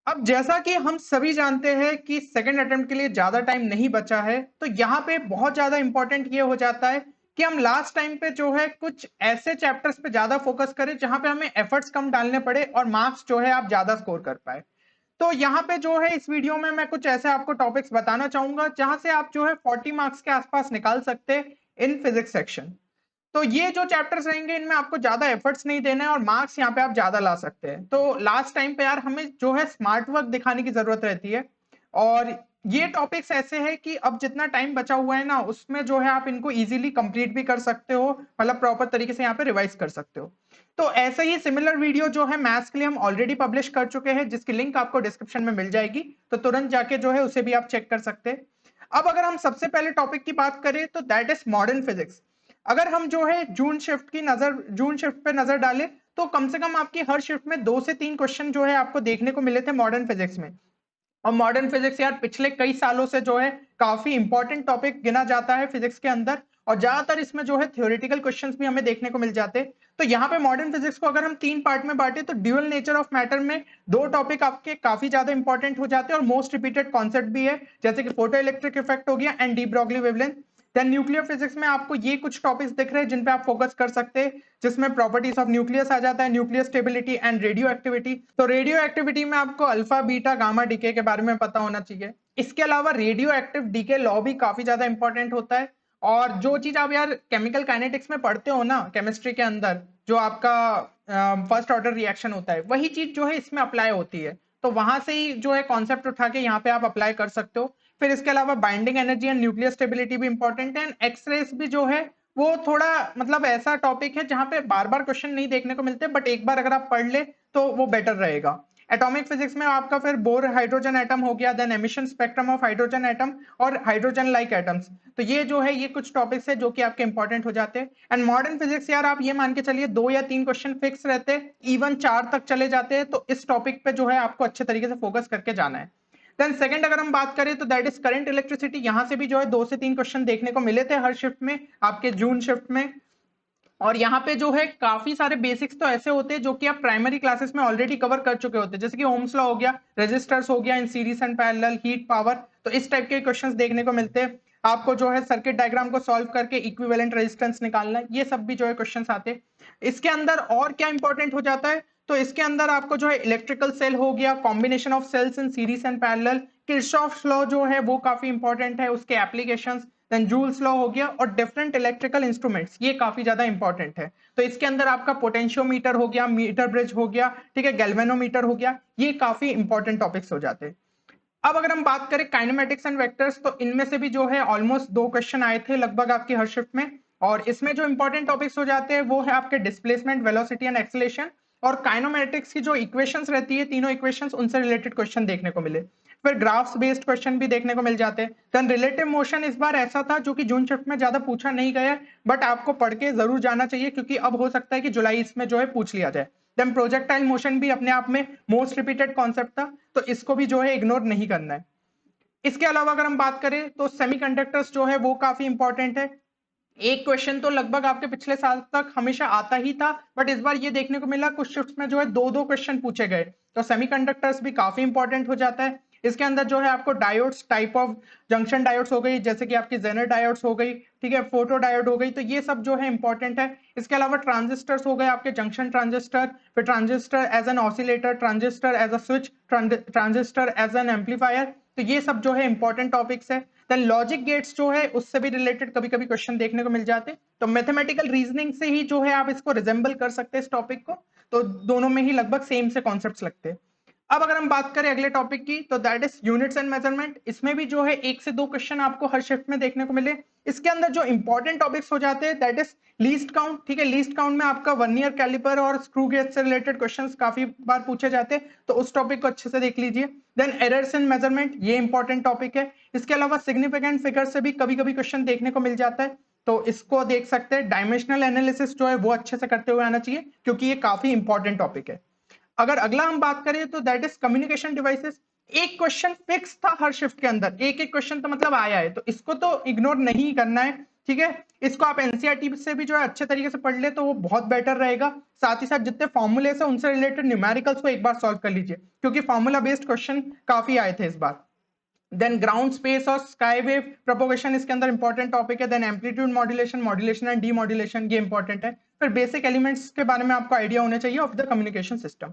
अब जैसा कि हम सभी जानते हैं कि सेकंड अटेम्प्ट के लिए ज्यादा टाइम नहीं बचा है, तो यहाँ पे बहुत ज्यादा इंपॉर्टेंट ये हो जाता है कि हम लास्ट टाइम पे जो है कुछ ऐसे चैप्टर्स पे ज्यादा फोकस करें जहां पे हमें एफर्ट्स कम डालने पड़े और मार्क्स जो है आप ज्यादा स्कोर कर पाए। तो यहाँ पे जो है इस वीडियो में मैं कुछ ऐसे आपको टॉपिक्स बताना चाहूंगा जहां से आप जो है 40 मार्क्स के आसपास निकाल सकते हैं इन फिजिक्स सेक्शन। तो ये जो चैप्टर्स रहेंगे इनमें आपको ज्यादा एफर्ट्स नहीं देना है और मार्क्स यहाँ पे आप ज्यादा ला सकते हैं। तो लास्ट टाइम पे यार हमें जो है स्मार्ट वर्क दिखाने की जरूरत रहती है, और ये टॉपिक्स ऐसे हैं कि अब जितना टाइम बचा हुआ है ना उसमें जो है आप इनको इजीली कंप्लीट भी कर सकते हो, मतलब प्रॉपर तरीके से यहाँ पे रिवाइज कर सकते हो। तो ऐसे ही सिमिलर वीडियो जो है मैथ्स के लिए हम ऑलरेडी पब्लिश कर चुके हैं, जिसकी लिंक आपको डिस्क्रिप्शन में मिल जाएगी, तो तुरंत जाके जो है उसे भी आप चेक कर सकते हैं। अब अगर हम सबसे पहले टॉपिक की बात करें तो दैट इज मॉडर्न फिजिक्स। अगर हम जो है जून शिफ्ट पे नजर डालें तो कम से कम आपकी हर शिफ्ट में 2 से 3 क्वेश्चन जो है आपको देखने को मिले थे मॉडर्न फिजिक्स में। और मॉडर्न फिजिक्स यार पिछले कई सालों से जो है काफी इंपॉर्टेंट टॉपिक गिना जाता है फिजिक्स के अंदर, और ज्यादातर इसमें जो है थ्योरेटिकल क्वेश्चंस भी हमें देखने को मिल जाते हैं। तो यहाँ पे मॉडर्न फिजिक्स को अगर हम 3 पार्ट में बांटे तो ड्यूअल नेचर ऑफ मैटर में 2 टॉपिक आपके काफी ज्यादा इंपॉर्टेंट हो जाते हैं और मोस्ट रिपीटेड कॉन्सेप्ट भी है, जैसे कि फोटो इलेक्ट्रिक इफेक्ट हो गया and de Broglie wavelength. Then nuclear physics में आपको ये कुछ टॉपिक्स दिख रहे हैं जिन पे आप फोकस कर सकते हैं, जिसमें प्रॉपर्टीज ऑफ न्यूक्लियस आ जाता है, nuclear stability and radio activity. तो रेडियो एक्टिविटी में आपको अल्फा बीटा गामा डीके के बारे में पता होना चाहिए। इसके अलावा रेडियो एक्टिव डीके लॉ भी काफी ज्यादा इंपॉर्टेंट होता है। और जो चीज आप यार केमिकल काइनेटिक्स में पढ़ते हो ना केमिस्ट्री के अंदर, जो आपका फर्स्ट ऑर्डर रिएक्शन होता है, वही चीज जो है इसमें अप्लाई होती है। तो वहां से ही जो है कॉन्सेप्ट उठा के यहाँ पे आप अप्लाई कर सकते हो। फिर इसके अलावा binding energy and nuclear stability भी इंपॉर्टेंट है, एंड एक्सरेस भी जो है वो थोड़ा मतलब ऐसा टॉपिक है जहां पे बार बार क्वेश्चन नहीं देखने को मिलते, बट एक बार अगर आप पढ़ ले तो वो बेटर रहेगा। एटॉमिक फिजिक्स में आपका फिर बोर हाइड्रोजन एटम हो गया, then emission spectrum of hydrogen atom और हाइड्रोजन लाइक एटम्स। तो ये जो है ये कुछ टॉपिक्स है जो कि आपके इंपॉर्टेंट हो जाते हैं। एंड मॉडर्न फिजिक्स यार आप ये मान के चलिए 2 या 3 क्वेश्चन फिक्स रहते हैं, इवन 4 तक चले जाते हैं। तो इस टॉपिक पे जो है आपको अच्छे तरीके से फोकस करके जाना है। देन सेकंड अगर हम बात करें तो दैट इज करंट इलेक्ट्रिसिटी। यहां से भी जो है 2 से 3 क्वेश्चन देखने को मिले थे हर शिफ्ट में, आपके जून शिफ्ट में। और यहाँ पे जो है काफी सारे बेसिक्स तो ऐसे होते हैं जो कि आप प्राइमरी क्लासेस में ऑलरेडी कवर कर चुके होते हैं, जैसे कि ओम्स लॉ हो गया, रेजिस्टर्स हो गया इन series and parallel, heat power. तो इस टाइप के क्वेश्चंस देखने को मिलते हैं। आपको जो है सर्किट डायग्राम को सॉल्व करके इक्विवेलेंट रेजिस्टेंस निकालना है, ये सब भी जो है क्वेश्चंस आते हैं। इसके अंदर और क्या इंपॉर्टेंट हो जाता है, तो इसके अंदर आपको जो है इलेक्ट्रिकल सेल हो गया, combination of cells in series and parallel, Kirchhoff's law जो है वो काफी इंपॉर्टेंट है, उसके एप्लीकेशंस, देन जूल्स लॉ हो गया, और डिफरेंट इलेक्ट्रिकल इंस्ट्रूमेंट्स, ये काफी ज्यादा इंपॉर्टेंट है। तो इसके अंदर आपका पोटेंशियोमीटर हो गया, मीटर ब्रिज हो गया, ठीक है, गैल्वेनोमीटर हो गया, ये काफी इंपॉर्टेंट टॉपिक्स हो जाते हैं। अब अगर हम बात करें काइनेमेटिक्स एंड वेक्टर्स, तो इनमें से भी जो है ऑलमोस्ट 2 क्वेश्चन आए थे लगभग आपकी हर शिफ्ट में। और इसमें जो इंपॉर्टेंट टॉपिक्स हो जाते हैं वो है आपके डिस्प्लेसमेंट, वेलोसिटी एंड एक्सेलेरेशन। और काइनेमेटिक्स की जो इक्वेशंस रहती है, तीनों इक्वेशंस, उनसे रिलेटेड क्वेश्चन देखने को मिले। फिर ग्राफ्स बेस्ड क्वेश्चन भी देखने को मिल जाते हैं। देन रिलेटिव मोशन इस बार ऐसा था जो कि जून शिफ्ट में ज्यादा पूछा नहीं गया, बट आपको पढ़ के जरूर जाना चाहिए क्योंकि अब हो सकता है कि जुलाई इसमें जो है पूछ लिया जाए। देन प्रोजेक्टाइल मोशन भी अपने आप में मोस्ट रिपीटेड कॉन्सेप्ट था, तो इसको भी जो है इग्नोर नहीं करना है। इसके अलावा अगर हम बात करें तो सेमीकंडक्टर्स जो है वो काफी इंपॉर्टेंट है। एक क्वेश्चन तो लगभग आपके पिछले साल तक हमेशा आता ही था, बट इस बार ये देखने को मिला कुछ शिफ्ट्स में जो है 2 क्वेश्चन पूछे गए। तो सेमीकंडक्टर्स भी काफी इंपॉर्टेंट हो जाता है। इसके अंदर जो है आपको diodes, type of junction diodes हो गई, जैसे कि आपकी जेनर डायोड्स हो गई, ठीक है, फोटो डायोड हो गई, तो ये सब जो है इंपॉर्टेंट है। इसके अलावा ट्रांजिस्टर्स हो गए आपके, जंक्शन ट्रांजिस्टर, फिर transistor as an oscillator, transistor as a switch, transistor as an amplifier. तो ये सब जो है इंपॉर्टेंट टॉपिक्स है। देन लॉजिक गेट्स जो है उससे भी रिलेटेड कभी कभी क्वेश्चन देखने को मिल जाते हैं। तो मैथमेटिकल रीजनिंग से ही जो है आप इसको रिजेंबल कर सकते हैं इस टॉपिक को। तो दोनों में ही लगभग सेम से कॉन्सेप्ट्स लगते हैं। अब अगर हम बात करें अगले टॉपिक की तो that is units and measurement. इसमें भी जो है 1 से 2 क्वेश्चन आपको हर शिफ्ट में देखने को मिले। इसके अंदर जो इंपॉर्टेंट टॉपिक्स हो जाते हैं दैट इज लीस्ट काउंट, ठीक है, लीस्ट काउंट में आपका वर्नियर कैलिपर और स्क्रू गेज से रिलेटेड क्वेश्चंस काफी बार पूछे जाते हैं, तो उस टॉपिक को अच्छे से देख लीजिए। देन एरर्स इन मेजरमेंट, ये इंपॉर्टेंट टॉपिक है। इसके अलावा सिग्निफिकेंट फिगर से भी कभी कभी क्वेश्चन देखने को मिल जाता है, तो इसको देख सकते हैं। डायमेंशनल एनालिसिस जो है वो अच्छे से करते हुए आना चाहिए क्योंकि ये काफी इंपॉर्टेंट टॉपिक है। अगर अगला हम बात करें तो दैट इज कम्युनिकेशन डिवाइसेस। एक क्वेश्चन फिक्स था हर शिफ्ट के अंदर, एक एक क्वेश्चन तो मतलब आया है, तो इसको तो इग्नोर नहीं करना है। ठीक है, इसको आप एनसीईआरटी से भी जो है अच्छे तरीके से पढ़ ले तो वो बहुत बेटर रहेगा। साथ ही साथ जितने फॉर्मूलेस है उनसे रिलेटेड न्यूमेरिकल्स को एक बार सॉल्व कर लीजिए, क्योंकि फॉर्मूला बेस्ड क्वेश्चन काफी आए थे इस बार। देन ग्राउंड स्पेस और स्काई वेव प्रोपोगेशन इसके अंदर इंपॉर्टेंट टॉपिक है। Then amplitude modulation, modulation and demodulation, ये इंपॉर्टेंट है। फिर बेसिक एलिमेंट्स के बारे में आपको आइडिया होना चाहिए ऑफ द कम्युनिकेशन सिस्टम।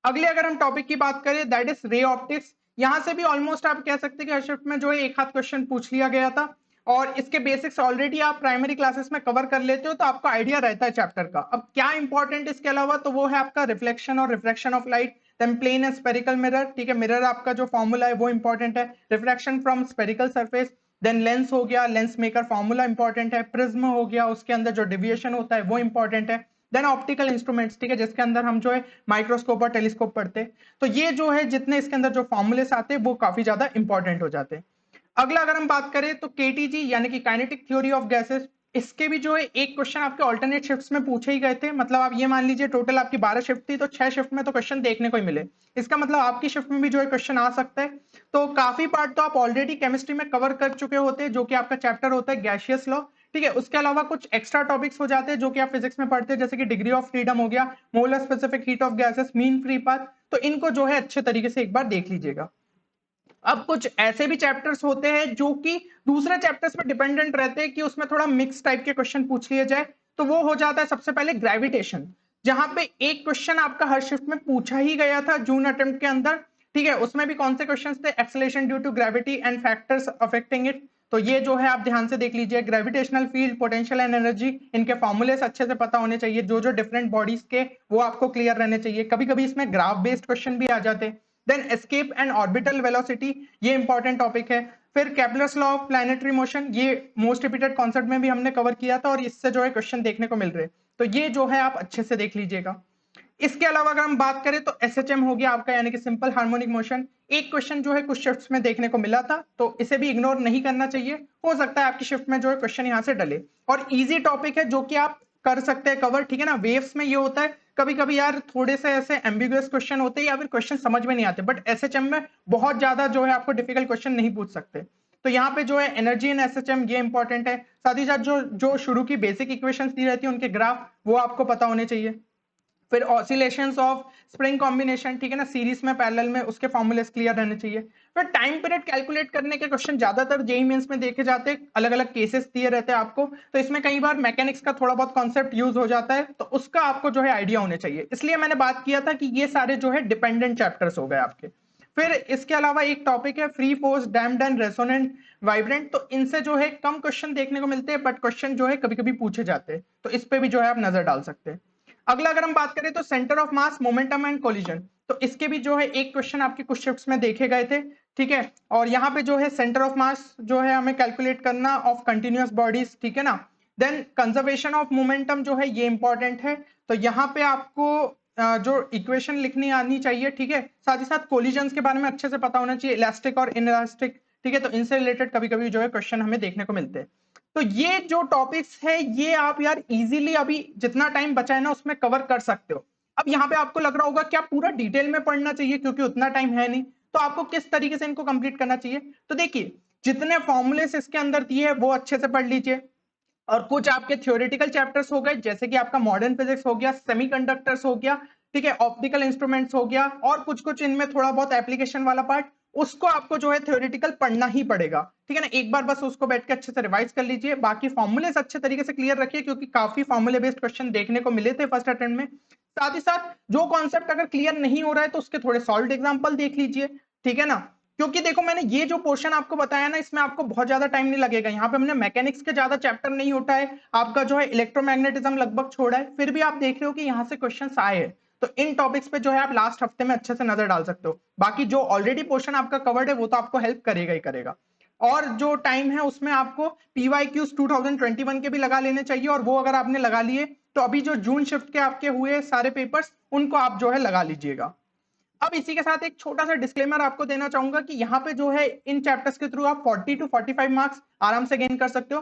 अगले अगर हम टॉपिक की बात करें दैट इज रे ऑप्टिक्स। यहां से भी ऑलमोस्ट आप कह सकते हैं कि हर शिफ्ट में जो है एक हाथ क्वेश्चन पूछ लिया गया था, और इसके बेसिक्स ऑलरेडी आप प्राइमरी क्लासेस में कवर कर लेते हो तो आपको आइडिया रहता है चैप्टर का। अब क्या इंपॉर्टेंट इसके अलावा, तो वो है आपका रिफ्लेक्शन और refraction of light, then plane and spherical mirror, ठीक है, मिरर आपका जो फॉर्मूला है वो इंपॉर्टेंट है, reflection from spherical surface, then lens हो गया, लेंस मेकर फॉर्मूला इंपॉर्टेंट है, प्रिज्म हो गया, उसके अंदर जो डिविएशन होता है वो इंपॉर्टेंट है, देन ऑप्टिकल इंस्ट्रूमेंट्स, ठीक है, जिसके अंदर हम जो है माइक्रोस्कोप और टेलीस्कोप पढ़ते हैं। तो ये जो है जितने इसके अंदर जो फॉर्मूलेस आते हैं वो काफी ज्यादा इंपॉर्टेंट हो जाते हैं। अगला अगर हम बात करें तो केटीजी यानी कि काइनेटिक थ्योरी ऑफ गैसेस, इसके भी जो है एक क्वेश्चन आपके ऑल्टरनेट शिफ्ट्स में पूछे ही गए थे। मतलब आप ये मान लीजिए टोटल आपकी 12 शिफ्ट थी तो 6 शिफ्ट में तो क्वेश्चन देखने को ही मिले। इसका मतलब आपकी शिफ्ट में भी जो है क्वेश्चन आ सकता है। तो काफी पार्ट तो आप ऑलरेडी केमिस्ट्री में कवर कर चुके होते हैं, जो कि आपका चैप्टर होता है गैसियस लॉ, ठीक है। उसके अलावा कुछ एक्स्ट्रा टॉपिक्स हो जाते हैं जो कि आप फिजिक्स में पढ़ते हैं, जैसे कि डिग्री ऑफ फ्रीडम हो गया, molar specific heat of gases, mean free path. तो इनको जो है अच्छे तरीके से एक बार देख लीजिएगा। अब कुछ ऐसे भी चैप्टर्स होते हैं जो कि दूसरे चैप्टर्स पर डिपेंडेंट रहते हैं कि उसमें थोड़ा मिक्स टाइप के क्वेश्चन पूछ लिए जाए, तो वो हो जाता है सबसे पहले ग्रेविटेशन, जहां पे एक क्वेश्चन आपका हर शिफ्ट में पूछा ही गया था जून अटेम्प्ट के अंदर, ठीक है। उसमें भी कौन से क्वेश्चन थे, acceleration due to gravity and factors affecting it. तो ये जो है आप ध्यान से देख लीजिए, gravitational field, potential and energy, इनके फॉर्मूलेस अच्छे से पता होने चाहिए, जो जो डिफरेंट बॉडीज के वो आपको क्लियर रहने चाहिए। कभी कभी इसमें ग्राफ बेस्ड क्वेश्चन भी आ जाते हैं। Then escape and orbital velocity, ये इंपॉर्टेंट टॉपिक है। फिर Kepler's law of planetary motion, ये मोस्ट रिपीटेड कॉन्सेप्ट में भी हमने कवर किया था और इससे जो है क्वेश्चन देखने को मिल रहे हैं, तो ये जो है आप अच्छे से देख लीजिएगा। इसके अलावा अगर हम बात करें तो एसएचएम हो गया आपका, यानी कि सिंपल हार्मोनिक मोशन। एक क्वेश्चन जो है कुछ शिफ्ट्स में देखने को मिला था, तो इसे भी इग्नोर नहीं करना चाहिए, हो सकता है आपकी शिफ्ट में जो है क्वेश्चन यहाँ से डले। और इजी टॉपिक है जो कि आप कर सकते हैं कवर, ठीक है ना। वेव्स में ये होता है कभी कभी यार थोड़े से ऐसे एम्बिगुअस क्वेश्चन होते हैं या फिर क्वेश्चन समझ में नहीं आते, बट एसएचएम में बहुत ज्यादा जो है आपको डिफिकल्ट क्वेश्चन नहीं पूछ सकते। तो यहाँ पे जो है एनर्जी इन एसएचएम ये इंपॉर्टेंट है। साथ ही साथ जो जो शुरू की बेसिक इक्वेशंस दी रहती है उनके ग्राफ वो आपको पता होने चाहिए। फिर ऑसिलेशंस ऑफ स्प्रिंग कॉम्बिनेशन, ठीक है ना, सीरीज में पैरेलल में, उसके फॉर्मूलेस क्लियर रहने चाहिए। फिर टाइम पीरियड कैलकुलेट करने के क्वेश्चन ज्यादातर जेईई मेंस में देखे जाते हैं, अलग अलग केसेस दिए रहते हैं आपको, तो इसमें कई बार मैकेनिक्स का थोड़ा बहुत कॉन्सेप्ट यूज हो जाता है, तो उसका आपको जो है आइडिया होने चाहिए। इसलिए मैंने बात किया था कि ये सारे जो है डिपेंडेंट चैप्टर्स हो गए आपके। फिर इसके अलावा एक टॉपिक है free force, damped and resonant vibrant, तो इनसे जो है कम क्वेश्चन देखने को मिलते हैं, बट क्वेश्चन जो है कभी कभी पूछे जाते हैं, तो इस पे भी जो है आप नजर डाल सकते हैं। अगला अगर हम बात करें तो centre of mass, momentum and collision, तो इसके भी जो है एक क्वेश्चन आपके कुछ शिफ्ट्स में देखे गए थे, ठीक है। और यहाँ पे जो है सेंटर ऑफ मास जो है हमें कैलकुलेट करना ऑफ कंटिन्यूअस बॉडीज, ठीक है ना। देन कंजर्वेशन ऑफ मोमेंटम जो है ये इंपॉर्टेंट है, तो यहाँ पे आपको जो इक्वेशन लिखनी आनी चाहिए, ठीक है। साथ ही साथ कोलिजन के बारे में अच्छे से पता होना चाहिए, इलास्टिक और इनइलास्टिक, ठीक है। तो इनसे रिलेटेड कभी कभी जो है क्वेश्चन हमें देखने को मिलते हैं। तो ये जो टॉपिक्स है ये आप यार इजीली अभी जितना टाइम बचा है ना उसमें कवर कर सकते हो। अब यहाँ पे आपको लग रहा होगा क्या पूरा डिटेल में पढ़ना चाहिए, क्योंकि उतना टाइम है नहीं, तो आपको किस तरीके से इनको कंप्लीट करना चाहिए। तो देखिए जितने फॉर्मूलेस इसके अंदर दिए है वो अच्छे से पढ़ लीजिए, और कुछ आपके थ्योरेटिकल चैप्टर्स हो गए जैसे कि आपका मॉडर्न फिजिक्स हो गया, सेमीकंडक्टर्स हो गया, ठीक है, ऑप्टिकल इंस्ट्रूमेंट्स हो गया, और कुछ कुछ इनमें थोड़ा बहुत एप्लीकेशन वाला पार्ट, उसको आपको जो है थ्योरेटिकल पढ़ना ही पड़ेगा, ठीक है ना। एक बार बस उसको बैठ के अच्छे से रिवाइज कर लीजिए, बाकी फॉर्मूलेस अच्छे तरीके से क्लियर रखिए, क्योंकि काफी फॉर्मूले बेस्ड क्वेश्चन देखने को मिले थे फर्स्ट अटेम्प्ट में। साथ ही साथ जो कॉन्सेप्ट अगर क्लियर नहीं हो रहा है तो उसके थोड़े सॉल्व एग्जाम्पल देख लीजिए, ठीक है ना। क्योंकि देखो मैंने ये जो पोर्शन आपको बताया ना इसमें आपको बहुत ज्यादा टाइम नहीं लगेगा, यहाँ पे हमने मैकेनिक्स के ज्यादा चैप्टर नहीं उठाए, आपका जो है इलेक्ट्रोमैग्नेटिज्म लगभग छोड़ा है, फिर भी आप देख रहे हो कि यहाँ से क्वेश्चंस आए हैं। तो इन टॉपिक्स पे जो है आप लास्ट हफ्ते में अच्छे से नजर डाल सकते हो, बाकी जो ऑलरेडी पोर्शन आपका कवर्ड है वो तो आपको हेल्प करेगा ही करेगा। और जो टाइम है उसमें आपको PYQs 2021 के भी लगा लेने चाहिए, और वो अगर आपने लगा लिए तो अभी जो जून शिफ्ट के आपके हुए सारे पेपर्स उनको आप जो है लगा लीजिएगा। अब इसी के साथ एक छोटा सा डिस्क्लेमर आपको देना चाहूंगा कि यहाँ पे जो है इन चैप्टर्स के थ्रू आप 40 to 45 मार्क्स आराम से गेन कर सकते हो।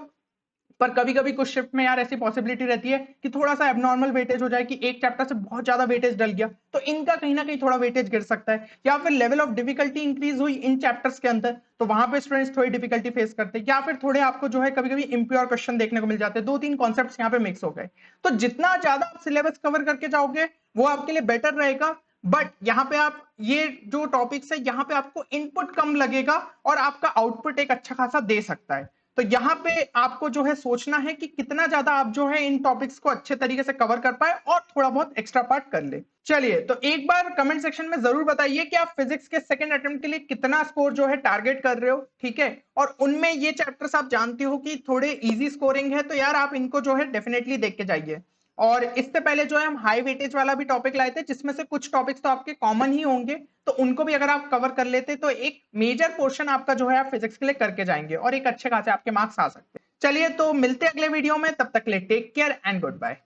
पर कभी कभी कुछ शिफ्ट में यार ऐसी पॉसिबिलिटी रहती है कि थोड़ा सा एबनॉर्मल वेटेज हो जाए कि एक चैप्टर से बहुत ज्यादा वेटेज डल गया, तो इनका कहीं ना कहीं थोड़ा वेटेज गिर सकता है, या फिर लेवल ऑफ डिफिकल्टी इंक्रीज हुई इन चैप्टर्स के अंदर, तो वहां पे स्टूडेंट्स थोड़ी डिफिकल्टी फेस करते हैं, या फिर थोड़े आपको जो है कभी कभी इम्प्योर क्वेश्चन देखने को मिल जाते हैं, 2-3 कॉन्सेप्ट्स यहाँ पे मिक्स हो गए। तो जितना ज्यादा आप सिलेबस कवर करके जाओगे वो आपके लिए बेटर रहेगा। बट यहाँ पे आप ये जो टॉपिक्स है यहाँ पे आपको इनपुट कम लगेगा और आपका आउटपुट एक अच्छा खासा दे सकता है। तो यहाँ पे आपको जो है सोचना है कि कितना ज्यादा आप जो है इन टॉपिक्स को अच्छे तरीके से कवर कर पाए और थोड़ा बहुत एक्स्ट्रा पार्ट कर ले। चलिए, तो एक बार कमेंट सेक्शन में जरूर बताइए कि आप फिजिक्स के सेकंड अटेम्प्ट के लिए कितना स्कोर जो है टारगेट कर रहे हो, ठीक है। और उनमें ये चैप्टर्स आप जानते हो कि थोड़े इजी स्कोरिंग है, तो यार आप इनको जो है डेफिनेटली देख के जाइए। और इससे पहले जो है हम हाई वेटेज वाला भी टॉपिक लाए थे, जिसमें से कुछ टॉपिक्स तो आपके कॉमन ही होंगे, तो उनको भी अगर आप कवर कर लेते तो एक मेजर पोर्शन आपका जो है आप फिजिक्स के लिए करके जाएंगे और एक अच्छे खासे आपके मार्क्स आ सकते हैं। चलिए, तो मिलते हैं अगले वीडियो में, तब तक के लिए take care and good bye.